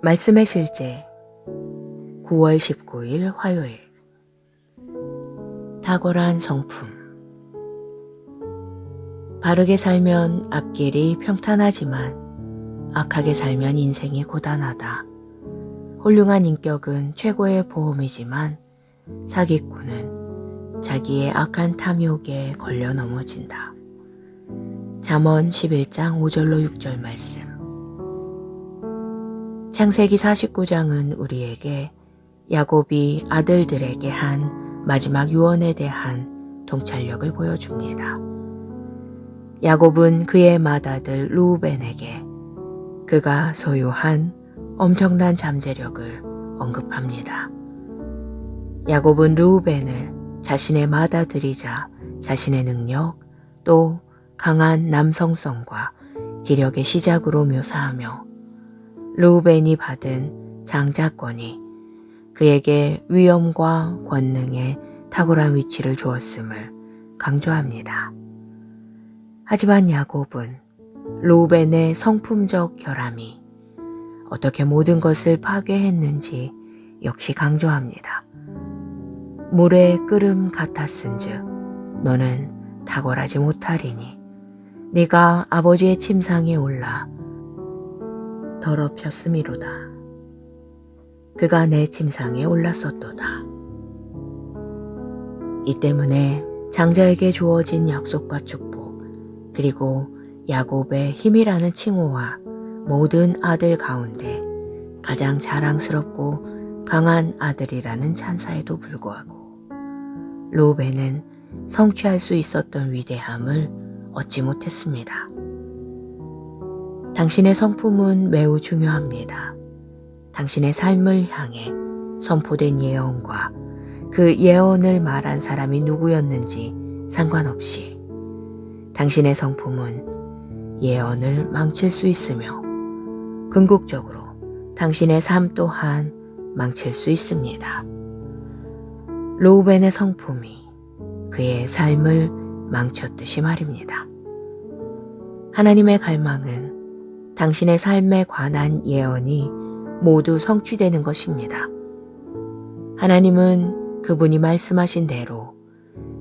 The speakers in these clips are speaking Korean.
말씀의 실제 9월 19일 화요일. 탁월한 성품. 바르게 살면 앞길이 평탄하지만 악하게 살면 인생이 고단하다. 훌륭한 인격은 최고의 보험이지만 사기꾼은 자기의 악한 탐욕에 걸려 넘어진다. 잠언 11장 5절로 6절 말씀. 창세기 49장은 우리에게 야곱이 아들들에게 한 마지막 유언에 대한 통찰력을 보여줍니다. 야곱은 그의 맏아들 루우벤에게 그가 소유한 엄청난 잠재력을 언급합니다. 야곱은 루우벤을 자신의 맏아들이자 자신의 능력 또 강한 남성성과 기력의 시작으로 묘사하며 루우벤이 받은 장자권이 그에게 위엄과 권능의 탁월한 위치를 주었음을 강조합니다. 하지만 야곱은 루우벤의 성품적 결함이 어떻게 모든 것을 파괴했는지 역시 강조합니다. 물의 끓음 같았은즉 너는 탁월하지 못하리니 네가 아버지의 침상에 올라 더럽혔음이로다. 그가 내 침상에 올랐었도다. 이 때문에 장자에게 주어진 약속과 축복 그리고 야곱의 힘이라는 칭호와 모든 아들 가운데 가장 자랑스럽고 강한 아들이라는 찬사에도 불구하고 루벤은 성취할 수 있었던 위대함을 얻지 못했습니다. 당신의 성품은 매우 중요합니다. 당신의 삶을 향해 선포된 예언과 그 예언을 말한 사람이 누구였는지 상관없이 당신의 성품은 예언을 망칠 수 있으며 궁극적으로 당신의 삶 또한 망칠 수 있습니다. 루벤의 성품이 그의 삶을 망쳤듯이 말입니다. 하나님의 갈망은 당신의 삶에 관한 예언이 모두 성취되는 것입니다. 하나님은 그분이 말씀하신 대로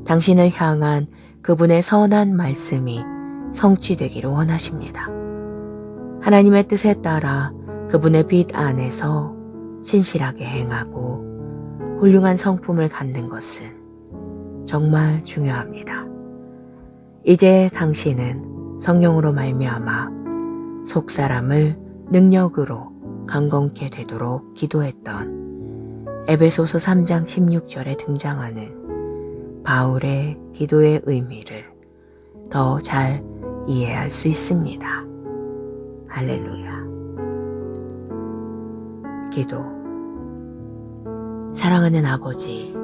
당신을 향한 그분의 선한 말씀이 성취되기를 원하십니다. 하나님의 뜻에 따라 그분의 빛 안에서 신실하게 행하고 훌륭한 성품을 갖는 것은 정말 중요합니다. 이제 당신은 성령으로 말미암아 속사람을 능력으로 강건케 되도록 기도했던 에베소서 3장 16절에 등장하는 바울의 기도의 의미를 더 잘 이해할 수 있습니다. 할렐루야. 기도. 사랑하는 아버지,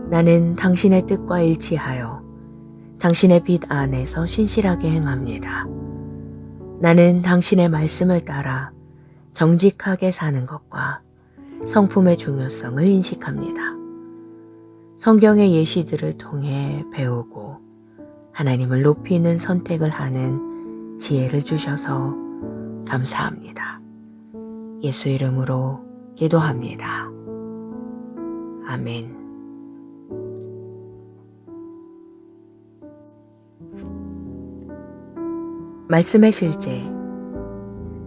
나는 당신의 뜻과 일치하여 당신의 빛 안에서 신실하게 행합니다. 나는 당신의 말씀을 따라 정직하게 사는 것과 성품의 중요성을 인식합니다. 성경의 예시들을 통해 배우고 하나님을 높이는 선택을 하는 지혜를 주셔서 감사합니다. 예수 이름으로 기도합니다. 아멘. 말씀의 실제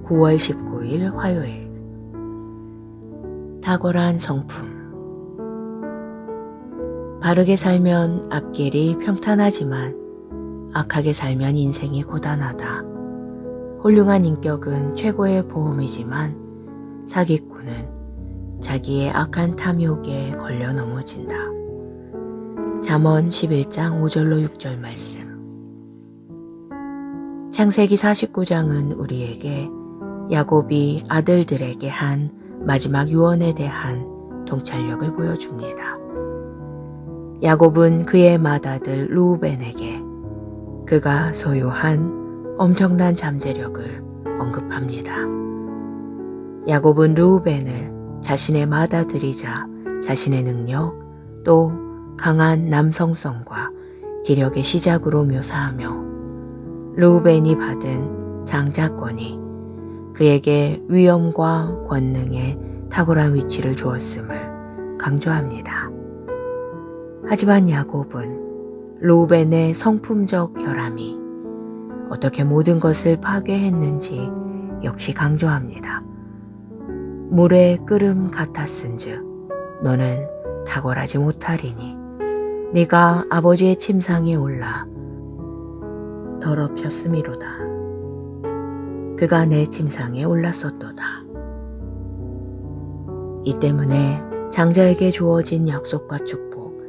9월 19일 화요일. 탁월한 성품. 바르게 살면 앞길이 평탄하지만 악하게 살면 인생이 고단하다. 훌륭한 인격은 최고의 보험이지만 사기꾼은 자기의 악한 탐욕에 걸려 넘어진다. 잠언 11장 5절로 6절 말씀. 창세기 49장은 우리에게 야곱이 아들들에게 한 마지막 유언에 대한 통찰력을 보여줍니다. 야곱은 그의 맏아들 루우벤에게 그가 소유한 엄청난 잠재력을 언급합니다. 야곱은 루우벤을 자신의 맏아들이자 자신의 능력 또 강한 남성성과 기력의 시작으로 묘사하며 루벤이 받은 장자권이 그에게 위엄과 권능의 탁월한 위치를 주었음을 강조합니다. 하지만 야곱은 르우벤의 성품적 결함이 어떻게 모든 것을 파괴했는지 역시 강조합니다. 물의 끓음 같았은즉 너는 탁월하지 못하리니 네가 아버지의 침상에 올라 더럽혔음이로다. 그가 내 침상에 올랐었도다. 이 때문에 장자에게 주어진 약속과 축복,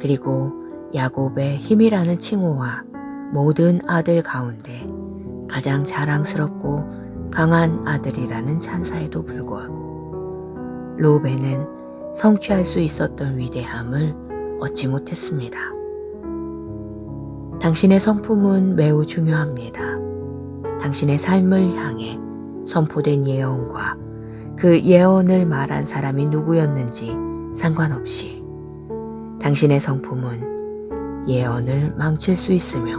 그리고 야곱의 힘이라는 칭호와 모든 아들 가운데 가장 자랑스럽고 강한 아들이라는 찬사에도 불구하고 르우벤은 성취할 수 있었던 위대함을 얻지 못했습니다. 당신의 성품은 매우 중요합니다. 당신의 삶을 향해 선포된 예언과 그 예언을 말한 사람이 누구였는지 상관없이 당신의 성품은 예언을 망칠 수 있으며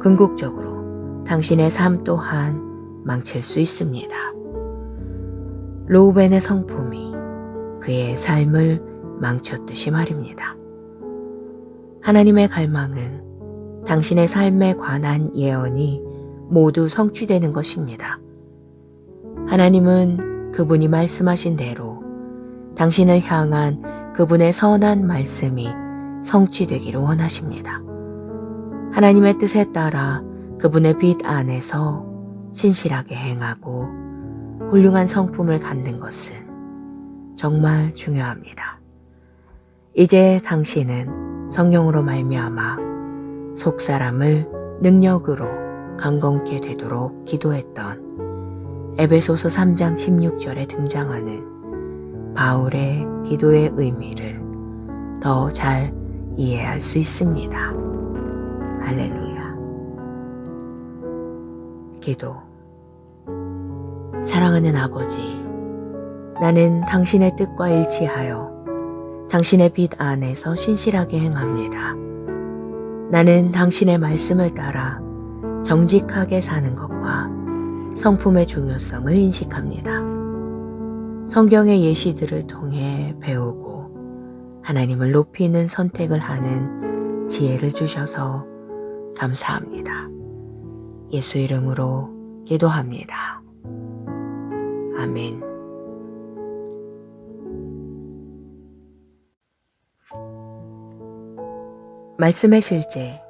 궁극적으로 당신의 삶 또한 망칠 수 있습니다. 르우벤의 성품이 그의 삶을 망쳤듯이 말입니다. 하나님의 갈망은 당신의 삶에 관한 예언이 모두 성취되는 것입니다. 하나님은 그분이 말씀하신 대로 당신을 향한 그분의 선한 말씀이 성취되기를 원하십니다. 하나님의 뜻에 따라 그분의 빛 안에서 신실하게 행하고 훌륭한 성품을 갖는 것은 정말 중요합니다. 이제 당신은 성령으로 말미암아 속사람을 능력으로 강건케 되도록 기도했던 에베소서 3장 16절에 등장하는 바울의 기도의 의미를 더 잘 이해할 수 있습니다. 할렐루야. 기도. 사랑하는 아버지, 나는 당신의 뜻과 일치하여 당신의 빛 안에서 신실하게 행합니다. 나는 당신의 말씀을 따라 정직하게 사는 것과 성품의 중요성을 인식합니다. 성경의 예시들을 통해 배우고 하나님을 높이는 선택을 하는 지혜를 주셔서 감사합니다. 예수 이름으로 기도합니다. 아멘. 말씀의 실제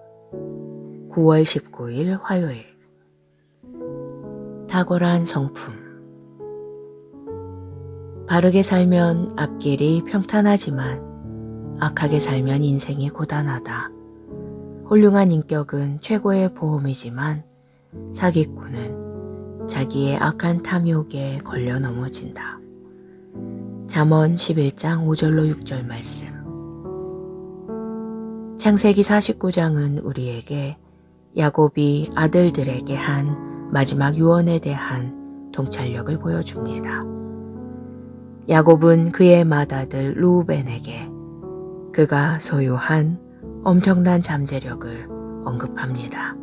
9월 19일 화요일. 탁월한 성품. 바르게 살면 앞길이 평탄하지만 악하게 살면 인생이 고단하다. 훌륭한 인격은 최고의 보험이지만 사기꾼은 자기의 악한 탐욕에 걸려 넘어진다. 잠언 11장 5절로 6절 말씀. 창세기 49장은 우리에게 야곱이 아들들에게 한 마지막 유언에 대한 통찰력을 보여줍니다. 야곱은 그의 맏아들 르우벤에게 그가 소유한 엄청난 잠재력을 언급합니다.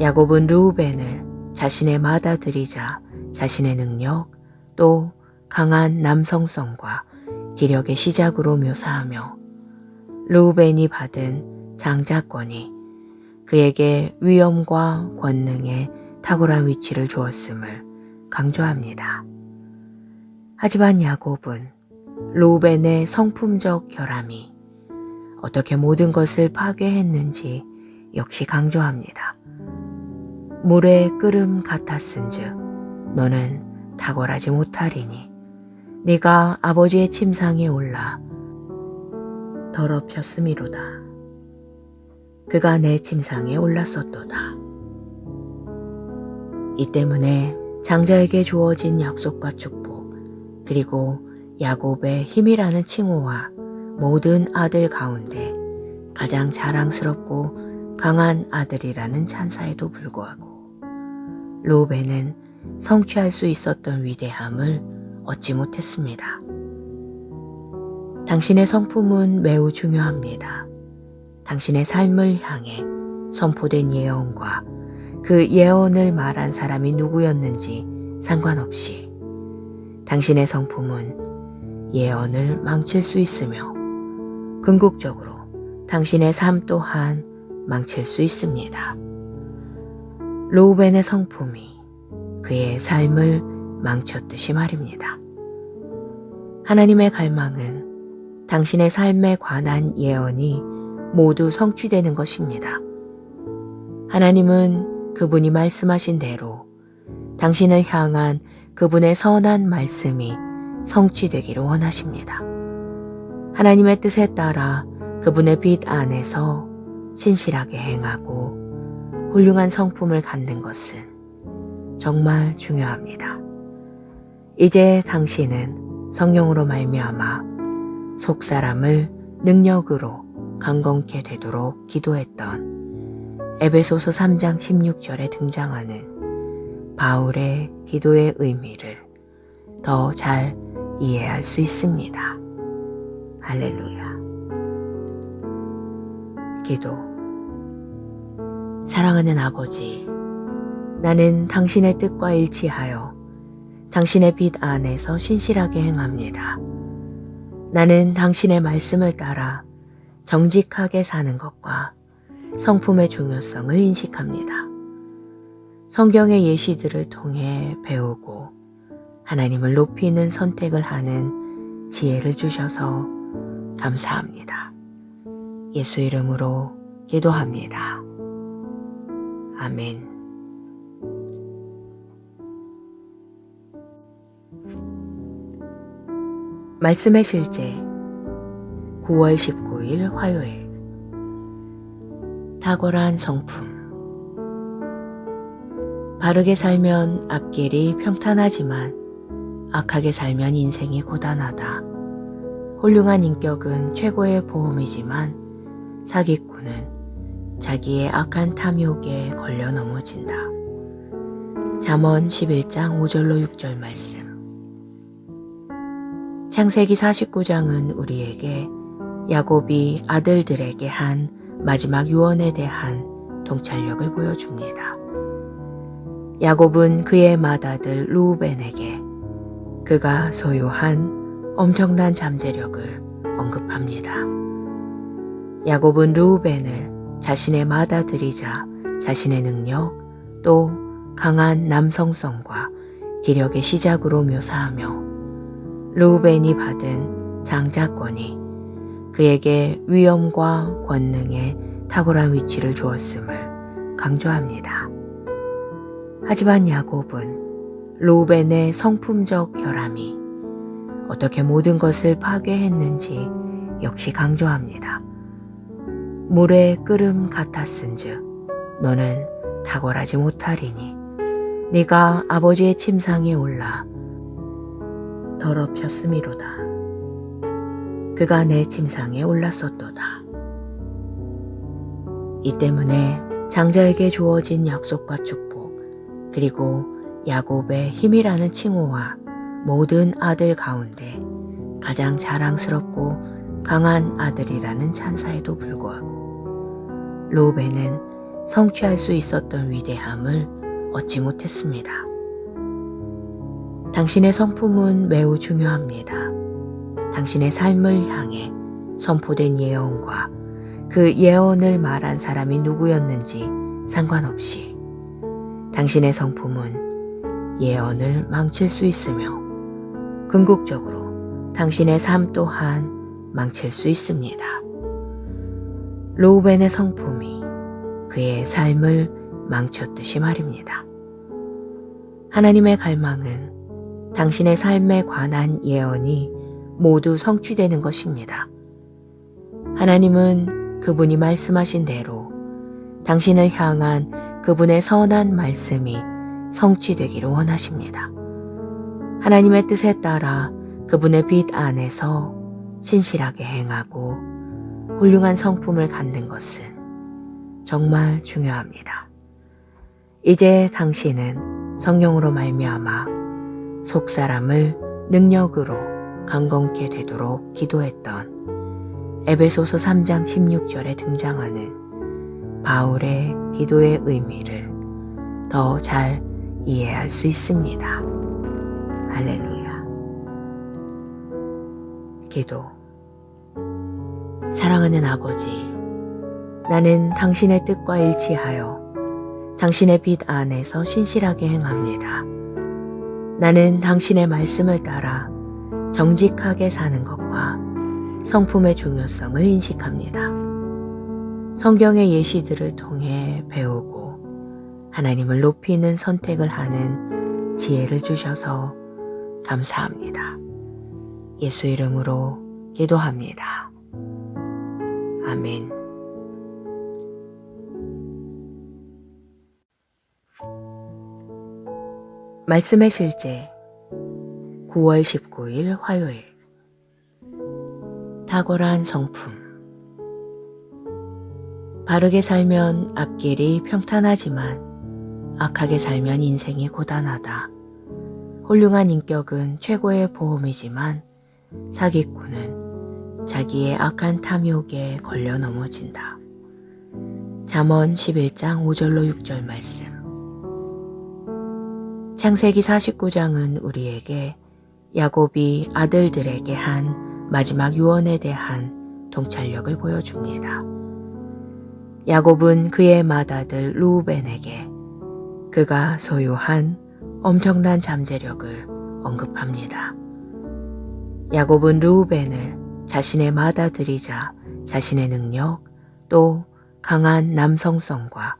야곱은 르우벤을 자신의 맏아들이자 자신의 능력 또 강한 남성성과 기력의 시작으로 묘사하며 르우벤이 받은 장자권이 그에게 위엄과 권능의 탁월한 위치를 주었음을 강조합니다. 하지만 야곱은 르우벤의 성품적 결함이 어떻게 모든 것을 파괴했는지 역시 강조합니다. 물의 끓음 같았은즉 너는 탁월하지 못하리니 네가 아버지의 침상에 올라 더럽혔음이로다. 그가 내 침상에 올랐었도다. 이 때문에 장자에게 주어진 약속과 축복, 그리고 야곱의 힘이라는 칭호와 모든 아들 가운데 가장 자랑스럽고 강한 아들이라는 찬사에도 불구하고 르우벤은 성취할 수 있었던 위대함을 얻지 못했습니다. 당신의 성품은 매우 중요합니다. 당신의 삶을 향해 선포된 예언과 그 예언을 말한 사람이 누구였는지 상관없이 당신의 성품은 예언을 망칠 수 있으며 궁극적으로 당신의 삶 또한 망칠 수 있습니다. 르우벤의 성품이 그의 삶을 망쳤듯이 말입니다. 하나님의 갈망은 당신의 삶에 관한 예언이 모두 성취되는 것입니다. 하나님은 그분이 말씀하신 대로 당신을 향한 그분의 선한 말씀이 성취되기를 원하십니다. 하나님의 뜻에 따라 그분의 빛 안에서 신실하게 행하고 훌륭한 성품을 갖는 것은 정말 중요합니다. 이제 당신은 성령으로 말미암아 속사람을 능력으로 강건케 되도록 기도했던 에베소서 3장 16절에 등장하는 바울의 기도의 의미를 더 잘 이해할 수 있습니다. 할렐루야. 기도. 사랑하는 아버지, 나는 당신의 뜻과 일치하여 당신의 빛 안에서 신실하게 행합니다. 나는 당신의 말씀을 따라 정직하게 사는 것과 성품의 중요성을 인식합니다. 성경의 예시들을 통해 배우고 하나님을 높이는 선택을 하는 지혜를 주셔서 감사합니다. 예수 이름으로 기도합니다. 아멘. 말씀의 실제 9월 19일 화요일. 탁월한 성품. 바르게 살면 앞길이 평탄하지만 악하게 살면 인생이 고단하다. 훌륭한 인격은 최고의 보험이지만 사기꾼은 자기의 악한 탐욕에 걸려 넘어진다. 잠언 11장 5절로 6절 말씀. 창세기 49장은 우리에게 야곱이 아들들에게 한 마지막 유언에 대한 통찰력을 보여줍니다. 야곱은 그의 맏아들 르우벤에게 그가 소유한 엄청난 잠재력을 언급합니다. 야곱은 르우벤을 자신의 맏아들이자 자신의 능력 또 강한 남성성과 기력의 시작으로 묘사하며 르우벤이 받은 장자권이 그에게 위엄과 권능의 탁월한 위치를 주었음을 강조합니다. 하지만 야곱은 르우벤의 성품적 결함이 어떻게 모든 것을 파괴했는지 역시 강조합니다. 물의 끓음 같았은즉 너는 탁월하지 못하리니 네가 아버지의 침상에 올라 더럽혔음이로다. 그가 내 침상에 올랐었도다. 이 때문에 장자에게 주어진 약속과 축복 그리고 야곱의 힘이라는 칭호와 모든 아들 가운데 가장 자랑스럽고 강한 아들이라는 찬사에도 불구하고 르우벤은 성취할 수 있었던 위대함을 얻지 못했습니다. 당신의 성품은 매우 중요합니다. 당신의 삶을 향해 선포된 예언과 그 예언을 말한 사람이 누구였는지 상관없이 당신의 성품은 예언을 망칠 수 있으며 궁극적으로 당신의 삶 또한 망칠 수 있습니다. 르우벤의 성품이 그의 삶을 망쳤듯이 말입니다. 하나님의 갈망은 당신의 삶에 관한 예언이 모두 성취되는 것입니다. 하나님은 그분이 말씀하신 대로 당신을 향한 그분의 선한 말씀이 성취되기를 원하십니다. 하나님의 뜻에 따라 그분의 빛 안에서 신실하게 행하고 훌륭한 성품을 갖는 것은 정말 중요합니다. 이제 당신은 성령으로 말미암아 속사람을 능력으로 강건케 되도록 기도했던 에베소서 3장 16절에 등장하는 바울의 기도의 의미를 더 잘 이해할 수 있습니다. 할렐루야. 기도. 사랑하는 아버지, 나는 당신의 뜻과 일치하여 당신의 빛 안에서 신실하게 행합니다. 나는 당신의 말씀을 따라 정직하게 사는 것과 성품의 중요성을 인식합니다. 성경의 예시들을 통해 배우고 하나님을 높이는 선택을 하는 지혜를 주셔서 감사합니다. 예수 이름으로 기도합니다. 아멘. 말씀의 실제 9월 19일 화요일. 탁월한 성품. 바르게 살면 앞길이 평탄하지만 악하게 살면 인생이 고단하다. 훌륭한 인격은 최고의 보험이지만 사기꾼은 자기의 악한 탐욕에 걸려 넘어진다. 잠언 11장 5절로 6절 말씀. 창세기 49장은 우리에게 야곱이 아들들에게 한 마지막 유언에 대한 통찰력을 보여줍니다. 야곱은 그의 맏아들 루우벤에게 그가 소유한 엄청난 잠재력을 언급합니다. 야곱은 루우벤을 자신의 맏아들이자 자신의 능력 또 강한 남성성과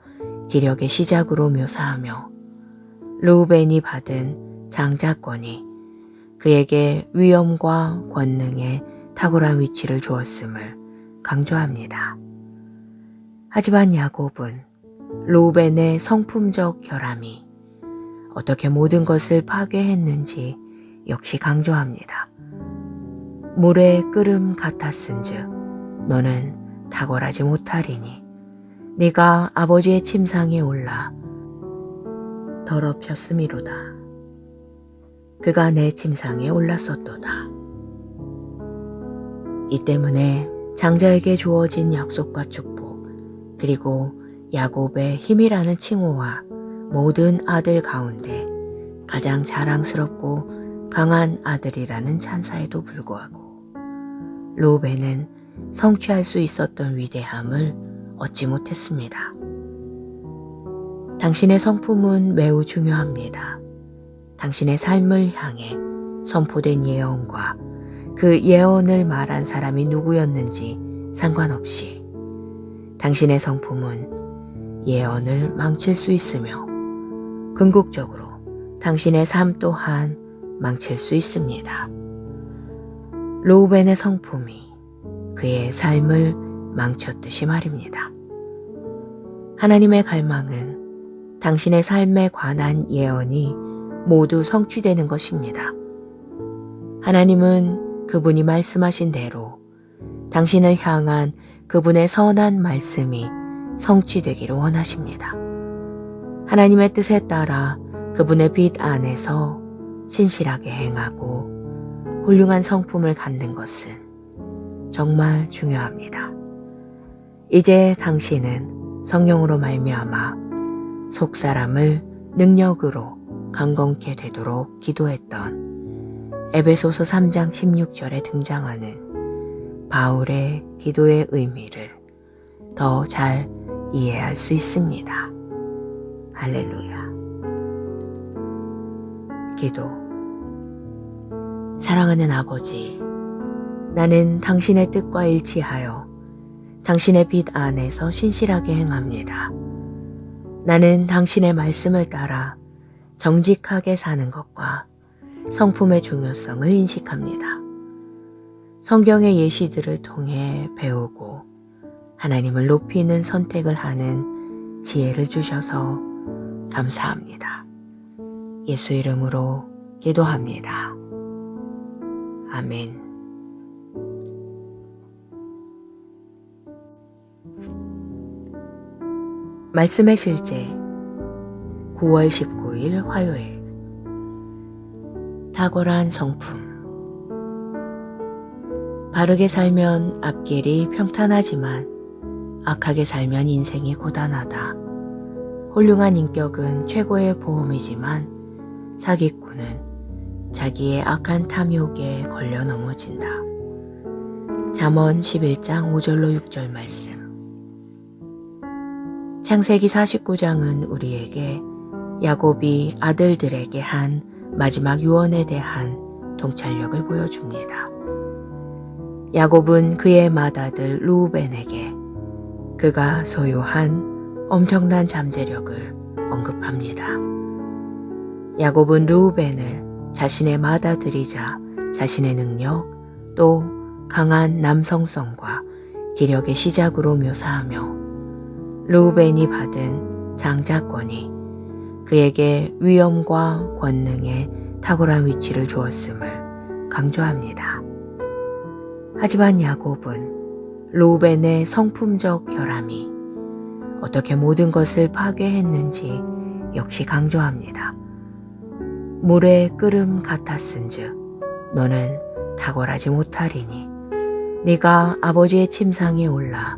기력의 시작으로 묘사하며 루우벤이 받은 장자권이 그에게 위엄과 권능의 탁월한 위치를 주었음을 강조합니다. 하지만 야곱은 루우벤의 성품적 결함이 어떻게 모든 것을 파괴했는지 역시 강조합니다. 물의 끓음 같았은즉 너는 탁월하지 못하리니 네가 아버지의 침상에 올라 더럽혔음이로다. 그가 내 침상에 올랐었도다. 이 때문에 장자에게 주어진 약속과 축복 그리고 야곱의 힘이라는 칭호와 모든 아들 가운데 가장 자랑스럽고 강한 아들이라는 찬사에도 불구하고 루벤은 성취할 수 있었던 위대함을 얻지 못했습니다. 당신의 성품은 매우 중요합니다. 당신의 삶을 향해 선포된 예언과 그 예언을 말한 사람이 누구였는지 상관없이 당신의 성품은 예언을 망칠 수 있으며 궁극적으로 당신의 삶 또한 망칠 수 있습니다. 루벤의 성품이 그의 삶을 망쳤듯이 말입니다. 하나님의 갈망은 당신의 삶에 관한 예언이 모두 성취되는 것입니다. 하나님은 그분이 말씀하신 대로 당신을 향한 그분의 선한 말씀이 성취되기를 원하십니다. 하나님의 뜻에 따라 그분의 빛 안에서 신실하게 행하고 훌륭한 성품을 갖는 것은 정말 중요합니다. 이제 당신은 성령으로 말미암아 속사람을 능력으로 강건케 되도록 기도했던 에베소서 3장 16절에 등장하는 바울의 기도의 의미를 더 잘 이해할 수 있습니다. 할렐루야. 기도. 사랑하는 아버지, 나는 당신의 뜻과 일치하여 당신의 빛 안에서 신실하게 행합니다. 나는 당신의 말씀을 따라 정직하게 사는 것과 성품의 중요성을 인식합니다. 성경의 예시들을 통해 배우고 하나님을 높이는 선택을 하는 지혜를 주셔서 감사합니다. 예수 이름으로 기도합니다. 아멘. 말씀의 실제 9월 19일 화요일. 탁월한 성품. 바르게 살면 앞길이 평탄하지만 악하게 살면 인생이 고단하다. 훌륭한 인격은 최고의 보험이지만 사기꾼은 자기의 악한 탐욕에 걸려 넘어진다. 잠언 11장 5절로 6절 말씀. 창세기 49장은 우리에게 야곱이 아들들에게 한 마지막 유언에 대한 통찰력을 보여줍니다. 야곱은 그의 맏아들 루우벤에게 그가 소유한 엄청난 잠재력을 언급합니다. 야곱은 루우벤을 자신의 맏아들이자 자신의 능력 또 강한 남성성과 기력의 시작으로 묘사하며 루우벤이 받은 장자권이 그에게 위엄과 권능의 탁월한 위치를 주었음을 강조합니다. 하지만 야곱은 루우벤의 성품적 결함이 어떻게 모든 것을 파괴했는지 역시 강조합니다. 물의 끓음 같았은즉 너는 탁월하지 못하리니 네가 아버지의 침상에 올라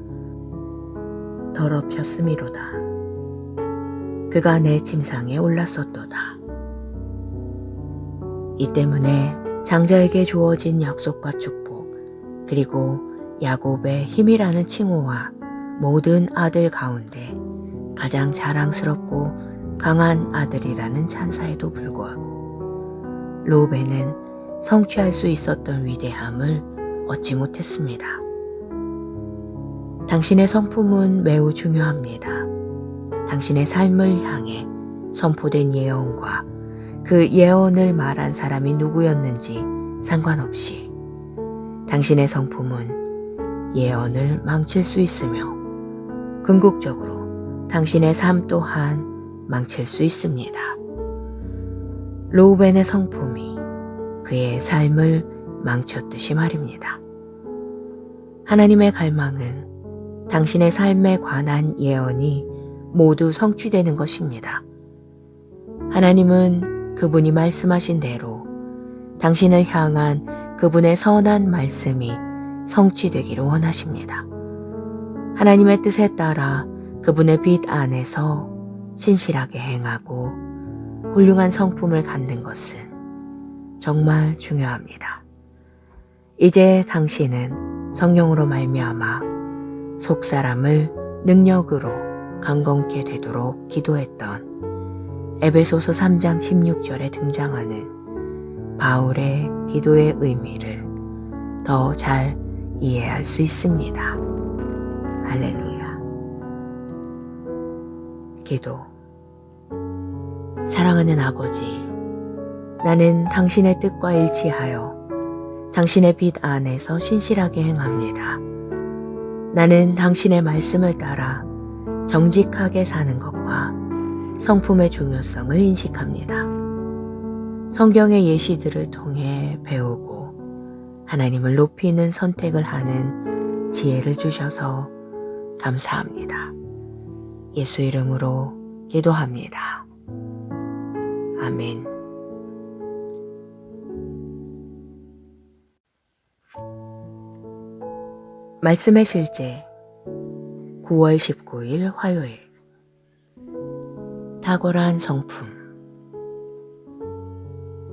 더럽혔음이로다. 그가 내 침상에 올랐었도다. 이 때문에 장자에게 주어진 약속과 축복 그리고 야곱의 힘이라는 칭호와 모든 아들 가운데 가장 자랑스럽고 강한 아들이라는 찬사에도 불구하고 루벤은 성취할 수 있었던 위대함을 얻지 못했습니다. 당신의 성품은 매우 중요합니다. 당신의 삶을 향해 선포된 예언과 그 예언을 말한 사람이 누구였는지 상관없이 당신의 성품은 예언을 망칠 수 있으며 궁극적으로 당신의 삶 또한 망칠 수 있습니다. 루벤의 성품이 그의 삶을 망쳤듯이 말입니다. 하나님의 갈망은 당신의 삶에 관한 예언이 모두 성취되는 것입니다. 하나님은 그분이 말씀하신 대로 당신을 향한 그분의 선한 말씀이 성취되기를 원하십니다. 하나님의 뜻에 따라 그분의 빛 안에서 신실하게 행하고 훌륭한 성품을 갖는 것은 정말 중요합니다. 이제 당신은 성령으로 말미암아 속사람을 능력으로 강건케 되도록 기도했던 에베소서 3장 16절에 등장하는 바울의 기도의 의미를 더 잘 이해할 수 있습니다. 할렐루야. 기도. 사랑하는 아버지, 나는 당신의 뜻과 일치하여 당신의 빛 안에서 신실하게 행합니다. 나는 당신의 말씀을 따라 정직하게 사는 것과 성품의 중요성을 인식합니다. 성경의 예시들을 통해 배우고 하나님을 높이는 선택을 하는 지혜를 주셔서 감사합니다. 예수 이름으로 기도합니다. 아멘. 말씀의 실제 9월 19일 화요일. 탁월한 성품.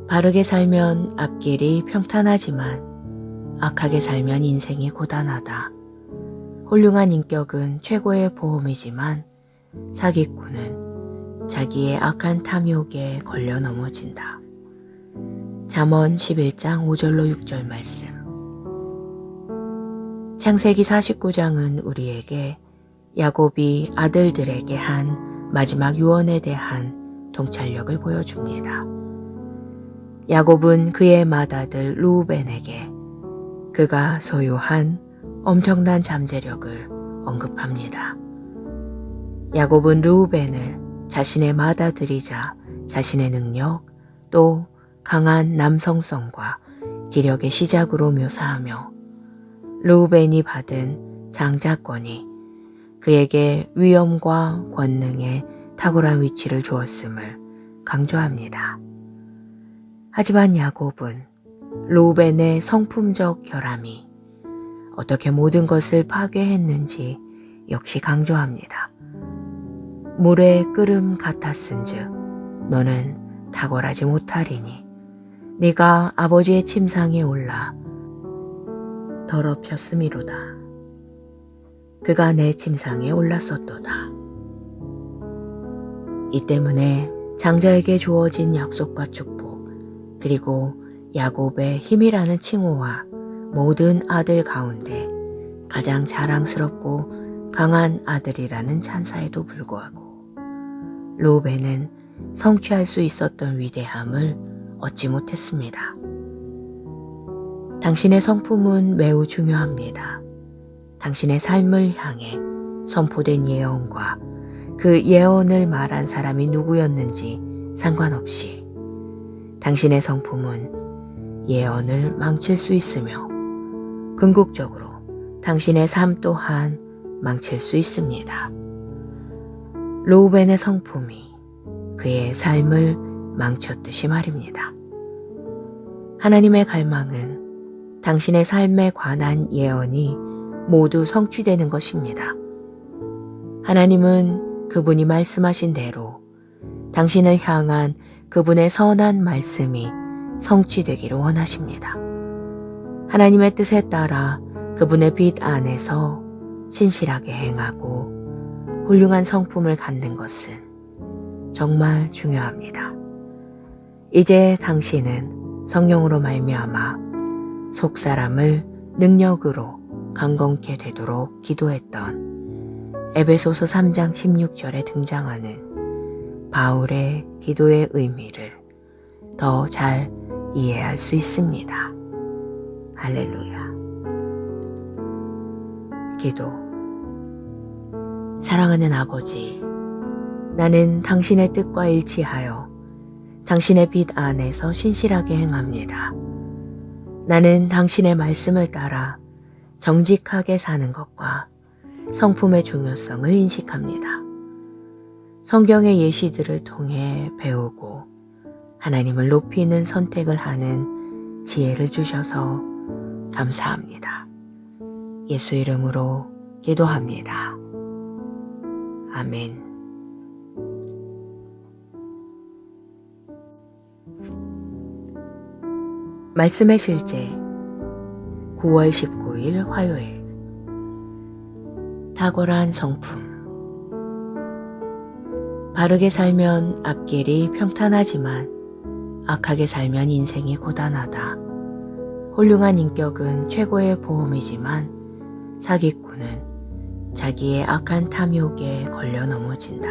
바르게 살면 앞길이 평탄하지만 악하게 살면 인생이 고단하다. 훌륭한 인격은 최고의 보험이지만 사기꾼은 자기의 악한 탐욕에 걸려 넘어진다. 잠언 11장 5절로 6절 말씀. 창세기 49장은 우리에게 야곱이 아들들에게 한 마지막 유언에 대한 통찰력을 보여줍니다. 야곱은 그의 맏아들 루우벤에게 그가 소유한 엄청난 잠재력을 언급합니다. 야곱은 루우벤을 자신의 맏아들이자 자신의 능력 또 강한 남성성과 기력의 시작으로 묘사하며 루우벤이 받은 장자권이 그에게 위엄과 권능의 탁월한 위치를 주었음을 강조합니다. 하지만 야곱은 루우벤의 성품적 결함이 어떻게 모든 것을 파괴했는지 역시 강조합니다. 물의 끓음 같았은즉 너는 탁월하지 못하리니 네가 아버지의 침상에 올라 더럽혔음이로다. 그가 내 침상에 올랐었도다. 이 때문에 장자에게 주어진 약속과 축복, 그리고 야곱의 힘이라는 칭호와 모든 아들 가운데 가장 자랑스럽고 강한 아들이라는 찬사에도 불구하고 르우벤은 성취할 수 있었던 위대함을 얻지 못했습니다. 당신의 성품은 매우 중요합니다. 당신의 삶을 향해 선포된 예언과 그 예언을 말한 사람이 누구였는지 상관없이 당신의 성품은 예언을 망칠 수 있으며 궁극적으로 당신의 삶 또한 망칠 수 있습니다. 르우벤의 성품이 그의 삶을 망쳤듯이 말입니다. 하나님의 갈망은 당신의 삶에 관한 예언이 모두 성취되는 것입니다. 하나님은 그분이 말씀하신 대로 당신을 향한 그분의 선한 말씀이 성취되기를 원하십니다. 하나님의 뜻에 따라 그분의 빛 안에서 신실하게 행하고 훌륭한 성품을 갖는 것은 정말 중요합니다. 이제 당신은 성령으로 말미암아 속사람을 능력으로 강건케 되도록 기도했던 에베소서 3장 16절에 등장하는 바울의 기도의 의미를 더 잘 이해할 수 있습니다. 할렐루야. 기도. 사랑하는 아버지, 나는 당신의 뜻과 일치하여 당신의 빛 안에서 신실하게 행합니다. 나는 당신의 말씀을 따라 정직하게 사는 것과 성품의 중요성을 인식합니다. 성경의 예시들을 통해 배우고 하나님을 높이는 선택을 하는 지혜를 주셔서 감사합니다. 예수 이름으로 기도합니다. 아멘. 말씀의 실제 9월 19일 화요일. 탁월한 성품. 바르게 살면 앞길이 평탄하지만 악하게 살면 인생이 고단하다. 훌륭한 인격은 최고의 보험이지만 사기꾼은 자기의 악한 탐욕에 걸려 넘어진다.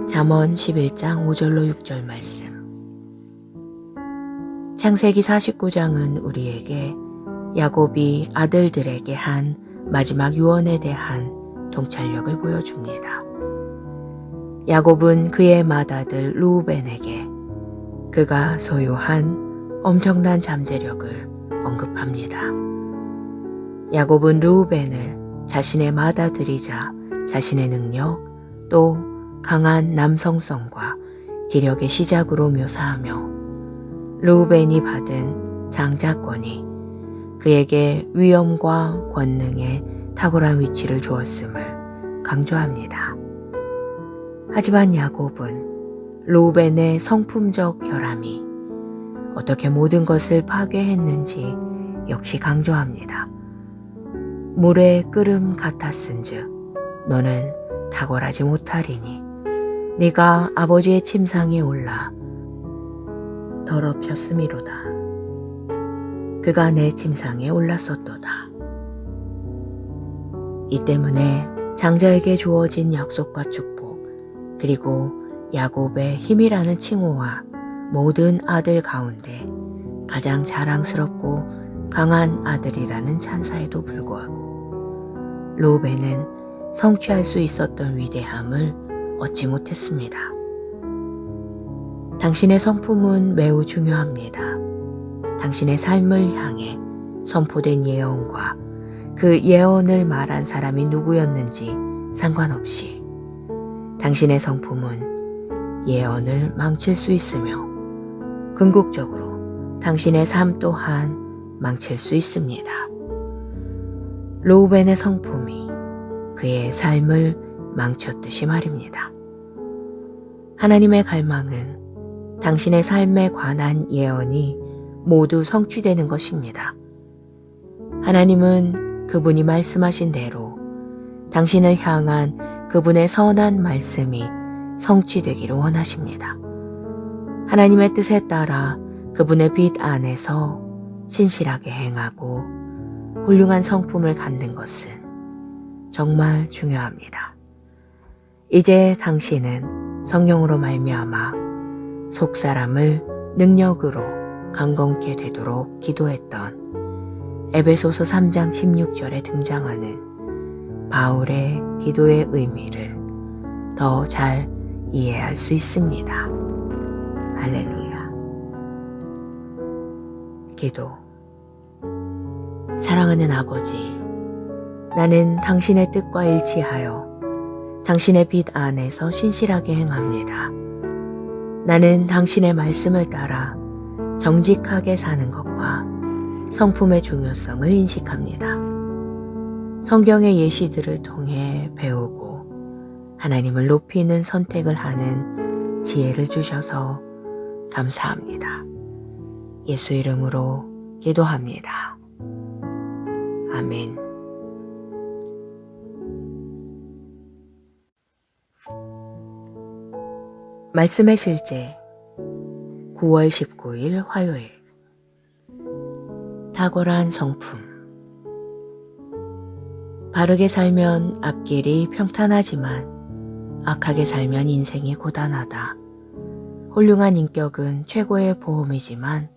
잠언 11장 5절로 6절 말씀. 창세기 49장은 우리에게 야곱이 아들들에게 한 마지막 유언에 대한 통찰력을 보여줍니다. 야곱은 그의 맏아들 르우벤에게 그가 소유한 엄청난 잠재력을 언급합니다. 야곱은 르우벤을 자신의 맏아들이자 자신의 능력 또 강한 남성성과 기력의 시작으로 묘사하며 르우벤이 받은 장자권이 그에게 위엄과 권능에 탁월한 위치를 주었음을 강조합니다. 하지만 야곱은 르우벤의 성품적 결함이 어떻게 모든 것을 파괴했는지 역시 강조합니다. 물의 끓음 같았은즉 너는 탁월하지 못하리니 네가 아버지의 침상에 올라 더럽혔음이로다. 그가 내 침상에 올랐었도다. 이 때문에 장자에게 주어진 약속과 축복, 그리고 야곱의 힘이라는 칭호와 모든 아들 가운데 가장 자랑스럽고 강한 아들이라는 찬사에도 불구하고 르우벤은 성취할 수 있었던 위대함을 얻지 못했습니다. 당신의 성품은 매우 중요합니다. 당신의 삶을 향해 선포된 예언과 그 예언을 말한 사람이 누구였는지 상관없이 당신의 성품은 예언을 망칠 수 있으며 궁극적으로 당신의 삶 또한 망칠 수 있습니다. 르우벤의 성품이 그의 삶을 망쳤듯이 말입니다. 하나님의 갈망은 당신의 삶에 관한 예언이 모두 성취되는 것입니다. 하나님은 그분이 말씀하신 대로 당신을 향한 그분의 선한 말씀이 성취되기를 원하십니다. 하나님의 뜻에 따라 그분의 빛 안에서 신실하게 행하고 훌륭한 성품을 갖는 것은 정말 중요합니다. 이제 당신은 성령으로 말미암아 속사람을 능력으로 강건케 되도록 기도했던 에베소서 3장 16절에 등장하는 바울의 기도의 의미를 더 잘 이해할 수 있습니다. 할렐루야. 기도. 사랑하는 아버지, 나는 당신의 뜻과 일치하여 당신의 빛 안에서 신실하게 행합니다. 나는 당신의 말씀을 따라 정직하게 사는 것과 성품의 중요성을 인식합니다. 성경의 예시들을 통해 배우고 하나님을 높이는 선택을 하는 지혜를 주셔서 감사합니다. 예수 이름으로 기도합니다. 아멘. 말씀의 실제 9월 19일 화요일. 탁월한 성품. 바르게 살면 앞길이 평탄하지만 악하게 살면 인생이 고단하다. 훌륭한 인격은 최고의 보험이지만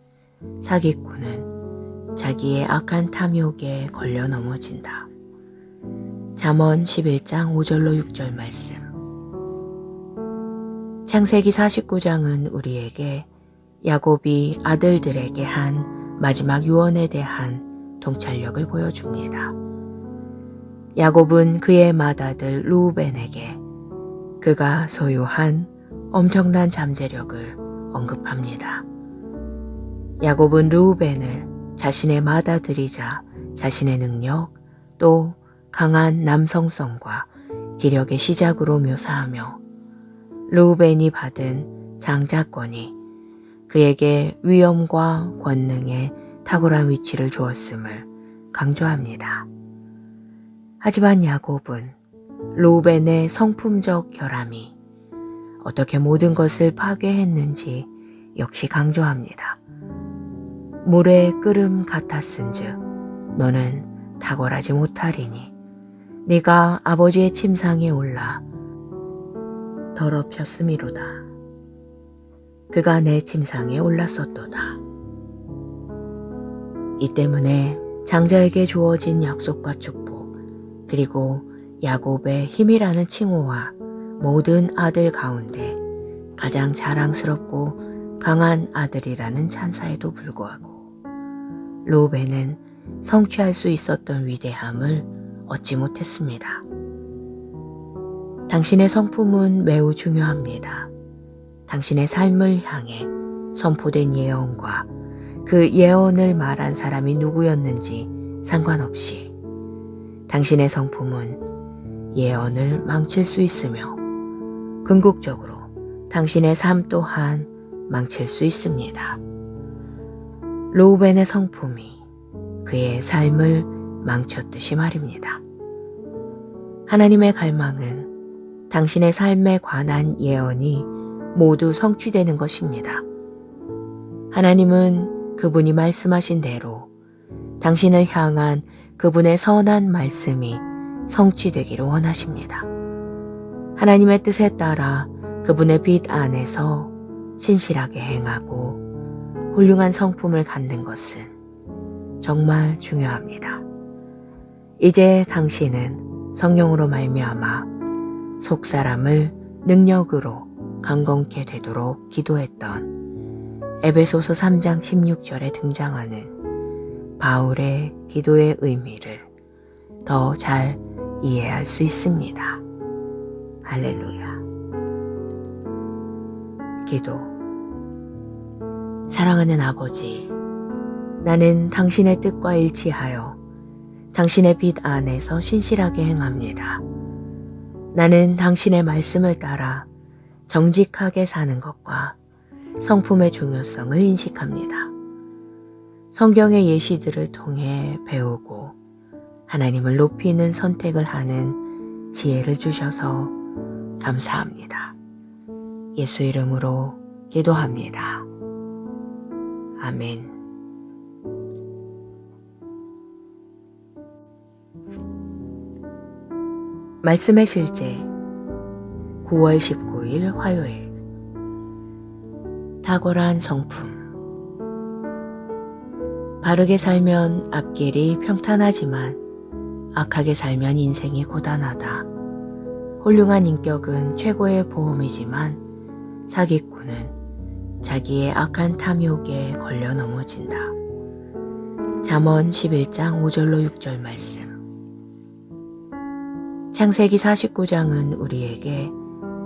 사기꾼은 자기의 악한 탐욕에 걸려 넘어진다. 잠언 11장 5절로 6절 말씀. 창세기 49장은 우리에게 야곱이 아들들에게 한 마지막 유언에 대한 통찰력을 보여줍니다. 야곱은 그의 맏아들 루우벤에게 그가 소유한 엄청난 잠재력을 언급합니다. 야곱은 루우벤을 자신의 맏아들이자 자신의 능력 또 강한 남성성과 기력의 시작으로 묘사하며 루우벤이 받은 장자권이 그에게 위엄과 권능의 탁월한 위치를 주었음을 강조합니다. 하지만 야곱은 루우벤의 성품적 결함이 어떻게 모든 것을 파괴했는지 역시 강조합니다. 물의 끓음 같았은즉 너는 탁월하지 못하리니 네가 아버지의 침상에 올라 더럽혔음이로다. 그가 내 침상에 올랐었도다. 이 때문에 장자에게 주어진 약속과 축복 그리고 야곱의 힘이라는 칭호와 모든 아들 가운데 가장 자랑스럽고 강한 아들이라는 찬사에도 불구하고 루벤은 성취할 수 있었던 위대함을 얻지 못했습니다. 당신의 성품은 매우 중요합니다. 당신의 삶을 향해 선포된 예언과 그 예언을 말한 사람이 누구였는지 상관없이 당신의 성품은 예언을 망칠 수 있으며 궁극적으로 당신의 삶 또한 망칠 수 있습니다. 루벤의 성품이 그의 삶을 망쳤듯이 말입니다. 하나님의 갈망은 당신의 삶에 관한 예언이 모두 성취되는 것입니다. 하나님은 그분이 말씀하신 대로 당신을 향한 그분의 선한 말씀이 성취되기를 원하십니다. 하나님의 뜻에 따라 그분의 빛 안에서 신실하게 행하고 훌륭한 성품을 갖는 것은 정말 중요합니다. 이제 당신은 성령으로 말미암아 속사람을 능력으로 강건케 되도록 기도했던 에베소서 3장 16절에 등장하는 바울의 기도의 의미를 더 잘 이해할 수 있습니다. 할렐루야. 기도. 사랑하는 아버지, 나는 당신의 뜻과 일치하여 당신의 빛 안에서 신실하게 행합니다. 나는 당신의 말씀을 따라 정직하게 사는 것과 성품의 중요성을 인식합니다. 성경의 예시들을 통해 배우고 하나님을 높이는 선택을 하는 지혜를 주셔서 감사합니다. 예수 이름으로 기도합니다. 아멘. 말씀의 실제 9월 19일 화요일. 탁월한 성품. 바르게 살면 앞길이 평탄하지만 악하게 살면 인생이 고단하다. 훌륭한 인격은 최고의 보험이지만 사기꾼은 자기의 악한 탐욕에 걸려 넘어진다. 잠언 11장 5절로 6절 말씀. 창세기 49장은 우리에게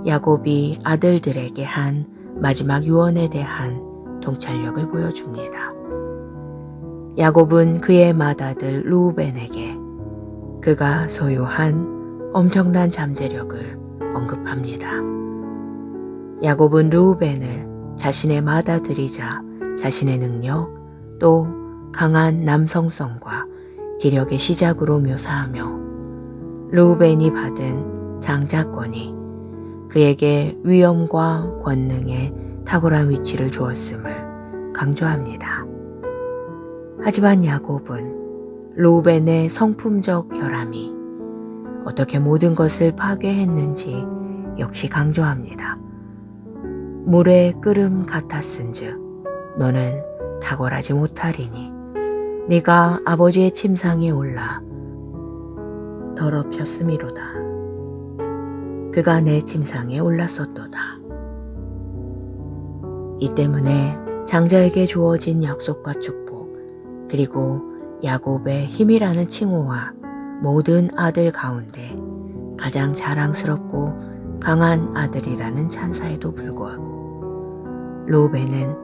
야곱이 아들들에게 한 마지막 유언에 대한 통찰력을 보여줍니다. 야곱은 그의 맏아들 루우벤에게 그가 소유한 엄청난 잠재력을 언급합니다. 야곱은 루우벤을 자신의 맏아들이자 자신의 능력 또 강한 남성성과 기력의 시작으로 묘사하며 루우벤이 받은 장자권이 그에게 위엄과 권능의 탁월한 위치를 주었음을 강조합니다. 하지만 야곱은 루우벤의 성품적 결함이 어떻게 모든 것을 파괴했는지 역시 강조합니다. 물의 끓음 같았은즉 너는 탁월하지 못하리니 네가 아버지의 침상에 올라 더럽혔음이로다. 그가 내 침상에 올랐었도다. 이 때문에 장자에게 주어진 약속과 축복 그리고 야곱의 힘이라는 칭호와 모든 아들 가운데 가장 자랑스럽고 강한 아들이라는 찬사에도 불구하고 루벤은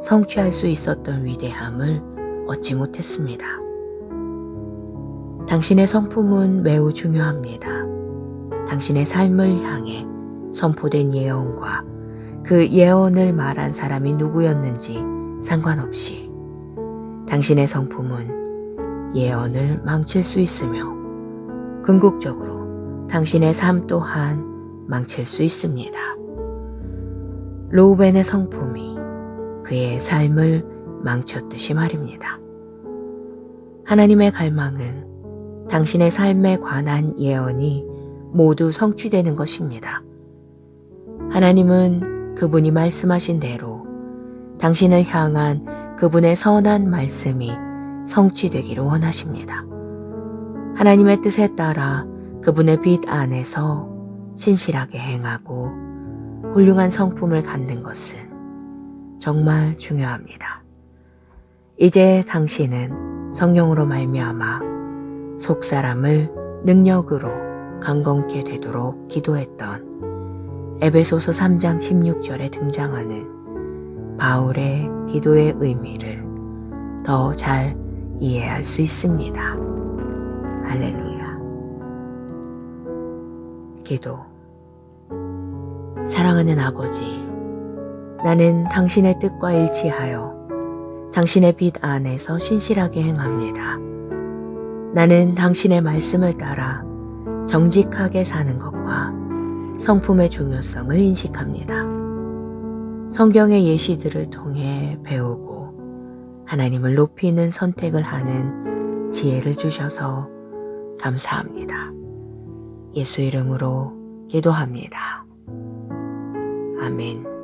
성취할 수 있었던 위대함을 얻지 못했습니다. 당신의 성품은 매우 중요합니다. 당신의 삶을 향해 선포된 예언과 그 예언을 말한 사람이 누구였는지 상관없이 당신의 성품은 예언을 망칠 수 있으며 궁극적으로 당신의 삶 또한 망칠 수 있습니다. 루벤의 성품이 그의 삶을 망쳤듯이 말입니다. 하나님의 갈망은 당신의 삶에 관한 예언이 모두 성취되는 것입니다. 하나님은 그분이 말씀하신 대로 당신을 향한 그분의 선한 말씀이 성취되기를 원하십니다. 하나님의 뜻에 따라 그분의 빛 안에서 신실하게 행하고 훌륭한 성품을 갖는 것은 정말 중요합니다. 이제 당신은 성령으로 말미암아 속사람을 능력으로 강건케 되도록 기도했던 에베소서 3장 16절에 등장하는 바울의 기도의 의미를 더 잘 이해할 수 있습니다. 할렐루야. 기도. 사랑하는 아버지, 나는 당신의 뜻과 일치하여 당신의 빛 안에서 신실하게 행합니다. 나는 당신의 말씀을 따라 정직하게 사는 것과 성품의 중요성을 인식합니다. 성경의 예시들을 통해 배우고 하나님을 높이는 선택을 하는 지혜를 주셔서 감사합니다. 예수 이름으로 기도합니다. 아멘.